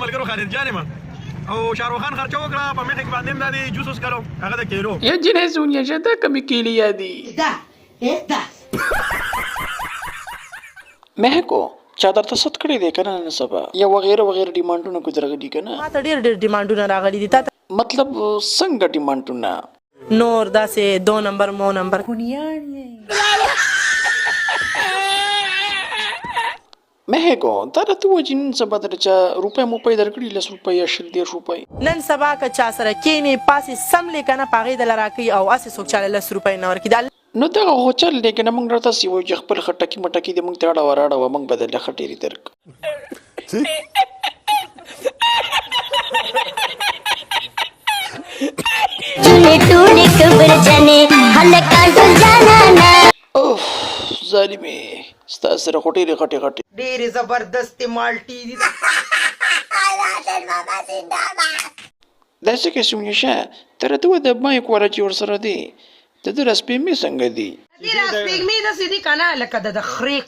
ملګرو خالد جان ما او شاروخ خان خرچه وکړه په میټ کې باندې دا جوس اوس کړو هغه د کیلو یا جنې سونیا شته کمی کیلی یادی مهکو چا درته ست کړی دی کنه نن سبا یا وغیره وغیره ډیمانډونه کو درغلي کنه ما ته ډېر ډیمانډونه راغلي دي تا مطلب څنګه ډیمانډونه نور داسې 2 نمبر مو نمبر مهکو دا راته وایي نن سبا درچا روپۍ موپۍ درکړي 10 روپۍ یا 10 روپۍ نن سبا که چا سره کینې پاسې سم لیکنه پاغې د لراکي او اسې څوک چاله 10 روپۍ نه ورکړي نو دغه هو چل دی کنه موږ راته سی وایي خپل خټکی مټکی د موږ ته اړه وراړه و موږ بدل خټيري درک टूने कब्र जाने हल्का ढल जाना ना اوف ظالمي ستا سره خټيري خټي خټي ډېرې زبردست مالټي دي داسې کې سونی شه تر ته د مای کوره چې ور سره دی د درس په می څنګه دی دې راس پیګمې د سې دي کنه لکه د خریق